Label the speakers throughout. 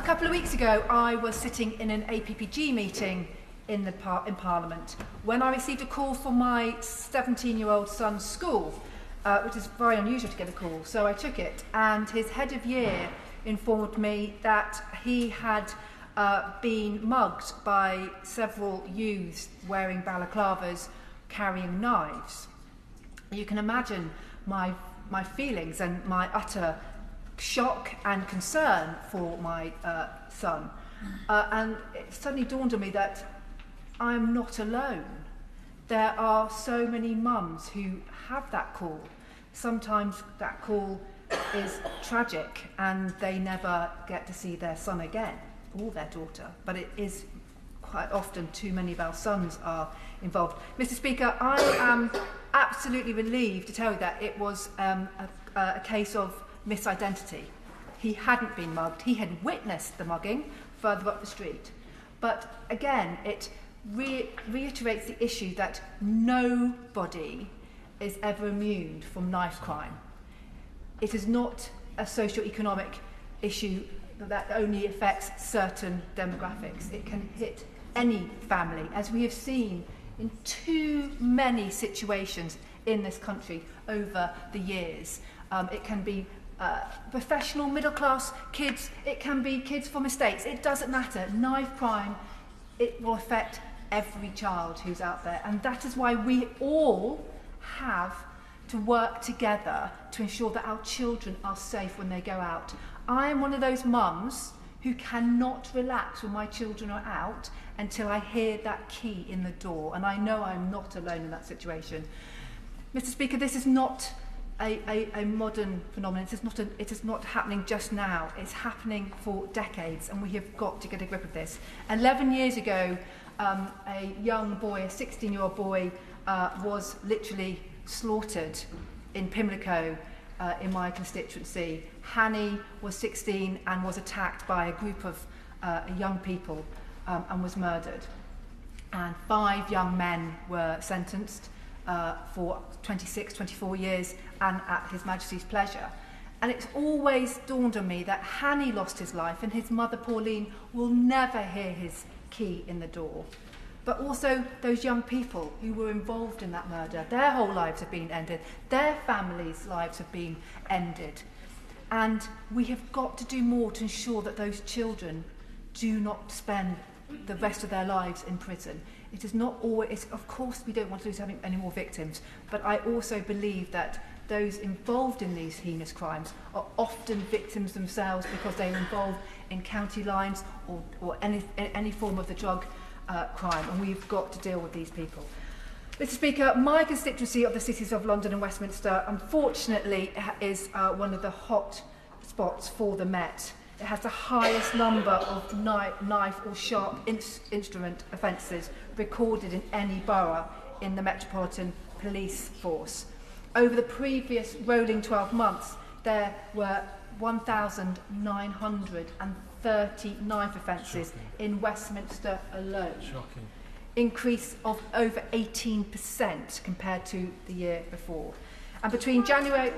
Speaker 1: couple of weeks ago, I was sitting in an APPG meeting in Parliament when I received a call from my 17-year-old son's school, which is very unusual to get a call. So I took it, and his head of year informed me that he had been mugged by several youths wearing balaclavas, carrying knives. You can imagine my feelings and my utter shock and concern for my son. And it suddenly dawned on me that I'm not alone. There are so many mums who have that call. Sometimes that call is tragic and they never get to see their son again, or their daughter, but it is quite often too many of our sons are involved. Mr. Speaker, I am absolutely relieved to tell you that it was a case of misidentity. He hadn't been mugged, he had witnessed the mugging further up the street. But again, it reiterates the issue that nobody is ever immune from knife crime. It is not a socio-economic issue that only affects certain demographics. It can hit any family, as we have seen in too many situations in this country over the years. It can be professional, middle-class kids, it can be kids from estates, it doesn't matter. Knife crime, it will affect every child who's out there, and that is why we all have to work together to ensure that our children are safe when they go out. I am one of those mums who cannot relax when my children are out until I hear that key in the door, and I know I'm not alone in that situation. Mr. Speaker, this is not a modern phenomenon. It is not happening just now. It's happening for decades, and we have got to get a grip of this. 11 years ago, a young boy, a 16-year-old boy, was literally slaughtered in Pimlico in my constituency. Hani was 16 and was attacked by a group of young people and was murdered. And 5 young men were sentenced for 26, 24 years and at His Majesty's pleasure. And it's always dawned on me that Hani lost his life and his mother Pauline will never hear his key in the door. But also those young people who were involved in that murder, their whole lives have been ended, their families' lives have been ended. And we have got to do more to ensure that those children do not spend the rest of their lives in prison. It is not always, of course we don't want to lose any more victims, but I also believe that those involved in these heinous crimes are often victims themselves because they are involved in county lines or any form of the drug crime, and we've got to deal with these people. Mr. Speaker, my constituency of the Cities of London and Westminster, unfortunately, is one of the hot spots for the Met. It has the highest number of knife or sharp instrument offences recorded in any borough in the Metropolitan Police Force. Over the previous rolling 12 months, there were 1,930 knife offences in Westminster alone.
Speaker 2: Shocking.
Speaker 1: Increase of over 18% compared to the year before. And between January...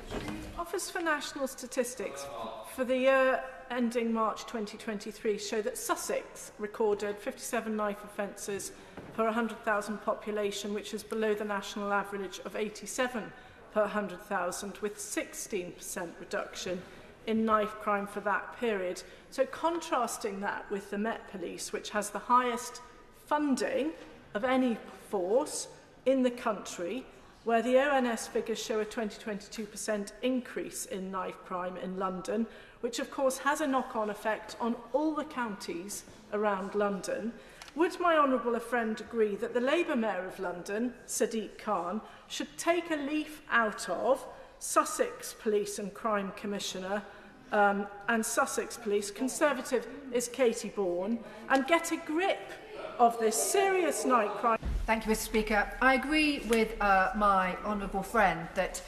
Speaker 3: The Office for National Statistics for the year ending March 2023 show that Sussex recorded 57 knife offences per 100,000 population, which is below the national average of 87 per 100,000, with 16% reduction in knife crime for that period. So contrasting that with the Met Police, which has the highest funding of any force in the country, where the ONS figures show a 22% increase in knife crime in London, which of course has a knock-on effect on all the counties around London. Would my honourable friend agree that the Labour Mayor of London, Sadiq Khan, should take a leaf out of Sussex Police and Crime Commissioner and Sussex Police, Conservative is Katie Bourne, and get a grip of this serious night crime?
Speaker 1: Thank you, Mr. Speaker. I agree with my honourable friend that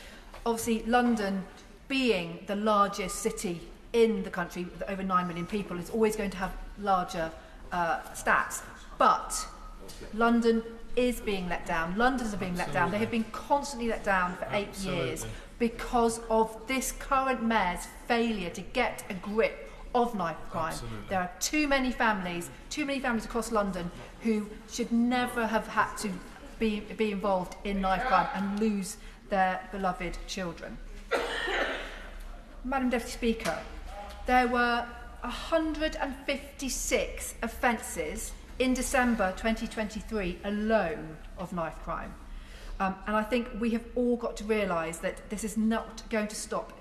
Speaker 1: obviously London, being the largest city in the country with over 9 million people, is always going to have larger stats. But London is being let down. Londoners are being let down. They have been constantly let down for 8 years because of this current mayor's failure to get a grip of knife crime.
Speaker 2: Absolutely.
Speaker 1: There are too many families across London who should never have had to be involved in knife crime and lose their beloved children. Madam Deputy Speaker, there were 156 offences in December 2023 alone of knife crime. And I think we have all got to realise that this is not going to stop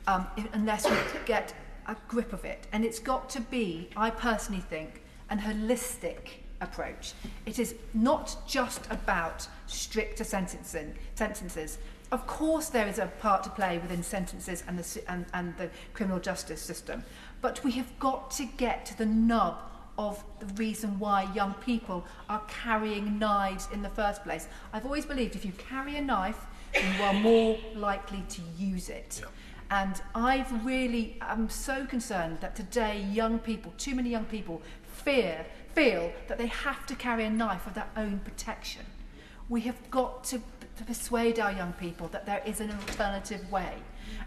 Speaker 1: unless we get a grip of it. And it's got to be, I personally think, an holistic approach. It is not just about stricter sentences. Of course there is a part to play within sentences and the criminal justice system, but we have got to get to the nub of the reason why young people are carrying knives in the first place. I've always believed if you carry a knife, you are more likely to use it.
Speaker 2: Yeah.
Speaker 1: And I'm so concerned that today too many young people feel that they have to carry a knife for their own protection. We have got to persuade our young people that there is an alternative way.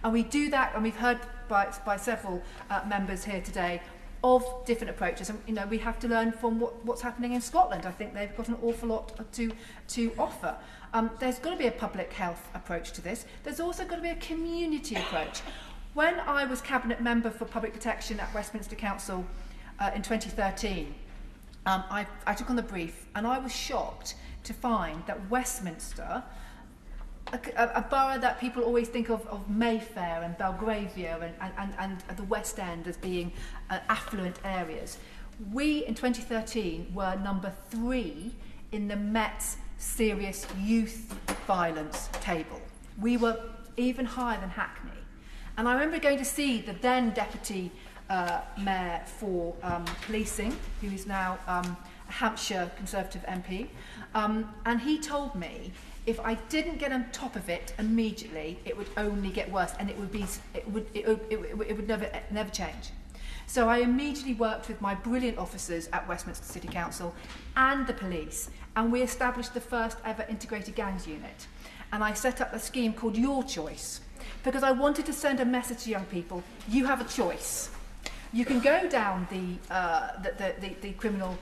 Speaker 1: And we do that, and we've heard by several members here today of different approaches. And we have to learn from what's happening in Scotland. I think they've got an awful lot to offer. There's got to be a public health approach to this. There's also got to be a community approach. When I was Cabinet Member for Public Protection at Westminster Council in 2013, I took on the brief, and I was shocked to find that Westminster, a borough that people always think of Mayfair and Belgravia and the West End as being affluent areas, we in 2013 were number 3 in the Met's serious youth violence table. We were even higher than Hackney. And I remember going to see the then Deputy Mayor for Policing, who is now a Hampshire Conservative MP, and he told me if I didn't get on top of it immediately, it would only get worse, and it would never change. So I immediately worked with my brilliant officers at Westminster City Council and the police, and we established the first ever integrated gangs unit. And I set up a scheme called Your Choice, because I wanted to send a message to young people: you have a choice. You can go down the criminal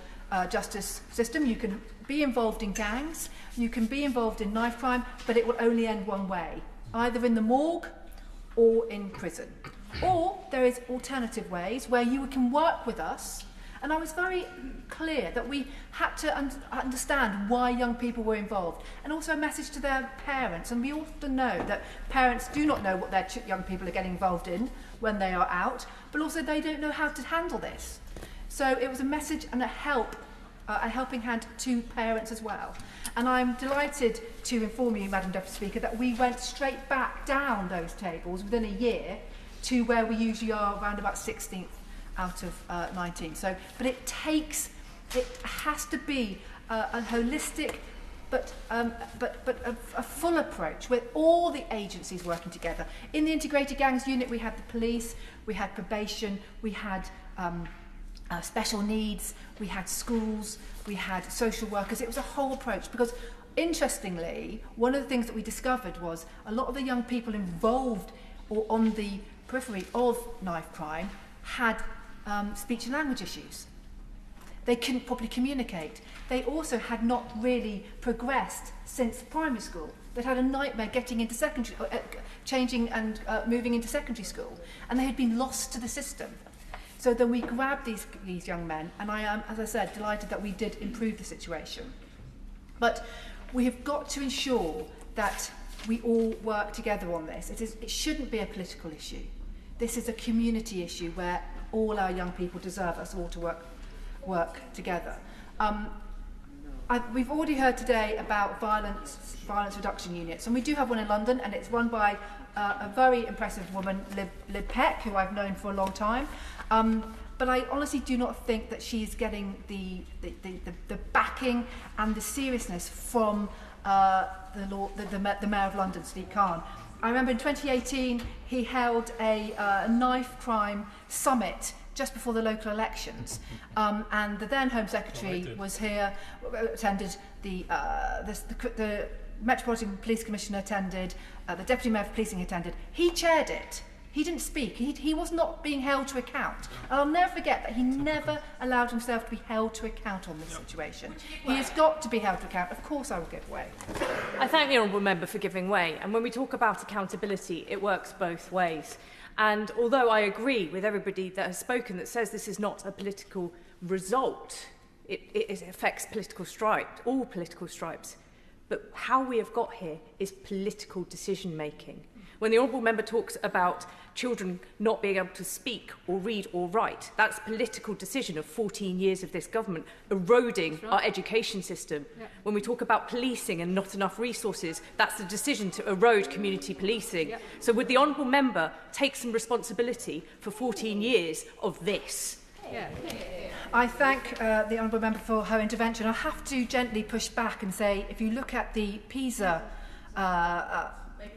Speaker 1: justice system, you can be involved in gangs, you can be involved in knife crime, but it will only end one way, either in the morgue or in prison. Or there is alternative ways where you can work with us. And I was very clear that we had to understand why young people were involved, and also a message to their parents. And we often know that parents do not know what their young people are getting involved in when they are out, but also they don't know how to handle this. So it was a message and a helping hand to parents as well. And I'm delighted to inform you, Madam Deputy Speaker, that we went straight back down those tables within a year to where we usually are, around about 16th out of 19. So, but it has to be a holistic but a full approach with all the agencies working together. In the integrated gangs unit, we had the police, we had probation, we had special needs, we had schools, we had social workers. It was a whole approach, because interestingly, one of the things that we discovered was a lot of the young people involved or on the periphery of knife crime had speech and language issues. They couldn't properly communicate. They also had not really progressed since primary school. They'd had a nightmare getting into secondary, changing and moving into secondary school, and they had been lost to the system. So then we grabbed these young men, and I am, as I said, delighted that we did improve the situation. But we have got to ensure that we all work together on this. It shouldn't be a political issue. This is a community issue where all our young people deserve us all to work together. We've already heard today about violence reduction units, and we do have one in London, and it's run by a very impressive woman, Lib Peck, who I've known for a long time. But I honestly do not think that she's getting the backing and the seriousness from the Mayor of London, Sadiq Khan. I remember in 2018 he held a knife crime summit just before the local elections, and the then Home Secretary was here, attended, the Metropolitan Police Commissioner attended, the Deputy Mayor for Policing attended. He chaired it. He didn't speak. He was not being held to account. And I'll never forget that he never allowed himself to be held to account on this situation. He has got to be held to account. Of course I will give way.
Speaker 2: I thank the Honourable Member for giving way. And when we talk about accountability, it works both ways. And although I agree with everybody that has spoken that says this is not a political result, it affects political stripes, all political stripes. But how we have got here is political decision-making. When the Honourable Member talks about children not being able to speak or read or write, that's a political decision of 14 years of this government eroding our education system. Yeah. When we talk about policing and not enough resources, that's the decision to erode community policing. Yeah. So would the Honourable Member take some responsibility for 14 years of this?
Speaker 1: Yeah. I thank the Honourable Member for her intervention. I have to gently push back and say, if you look at the PISA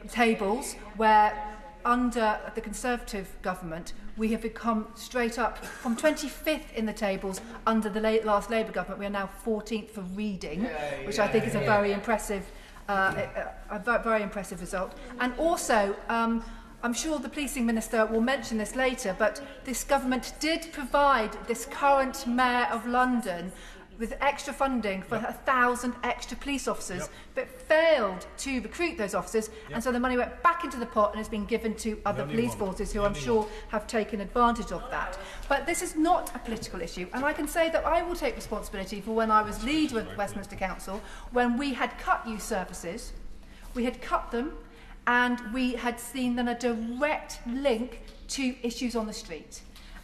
Speaker 1: tables, where under the Conservative government we have become straight up from 25th in the tables. Under the last Labour government we are now 14th for reading, which I think is a very impressive very impressive result. And also I'm sure the policing minister will mention this later, but this government did provide this current Mayor of London with extra funding for 1,000 extra police officers, but failed to recruit those officers, and so the money went back into the pot and has been given to other police forces who I'm sure have taken advantage of that. But this is not a political issue, and I can say that I will take responsibility for when I was leader of Westminster Council, when we had cut youth services, we had cut them, and we had seen then a direct link to issues on the street.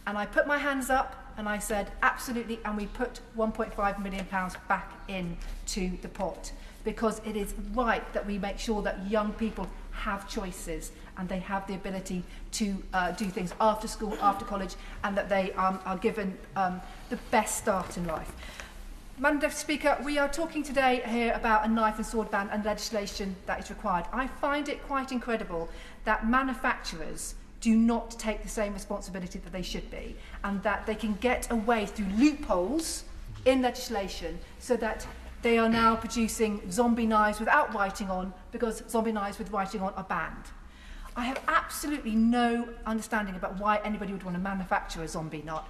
Speaker 1: And I put my hands up and I said, absolutely, and we put £1.5 million back into the pot, because it is right that we make sure that young people have choices and they have the ability to do things after school, after college, and that they are given the best start in life. Madam Deputy Speaker, we are talking today here about a knife and sword ban and legislation that is required. I find it quite incredible that manufacturers do not take the same responsibility that they should be, and that they can get away through loopholes in legislation so that they are now producing zombie knives without writing on, because zombie knives with writing on are banned. I have absolutely no understanding about why anybody would want to manufacture a zombie knife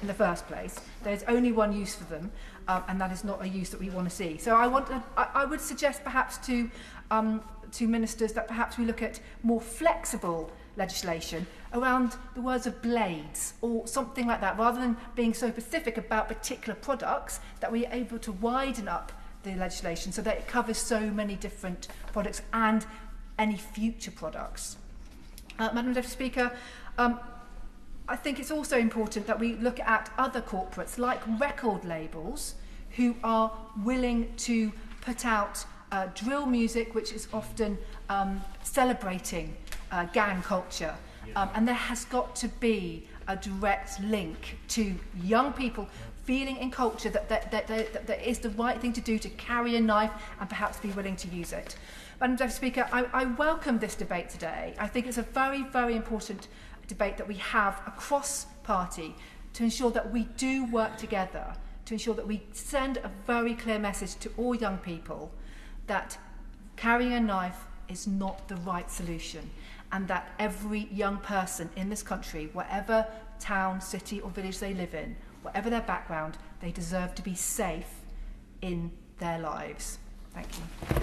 Speaker 1: in the first place. There's only one use for them, and that is not a use that we want to see. So I would suggest perhaps to ministers that perhaps we look at more flexible legislation around the words of blades or something like that, rather than being so specific about particular products, that we are able to widen up the legislation so that it covers so many different products and any future products. Madam Deputy Speaker, I think it's also important that we look at other corporates like record labels who are willing to put out drill music, which is often celebrating gang culture, and there has got to be a direct link to young people feeling in culture that is the right thing to do, to carry a knife and perhaps be willing to use it. Madam Deputy Speaker, I welcome this debate today. I think it's a very, very important debate that we have across party to ensure that we do work together, to ensure that we send a very clear message to all young people that carrying a knife is not the right solution, and that every young person in this country, whatever town, city or village they live in, whatever their background, they deserve to be safe in their lives. Thank you.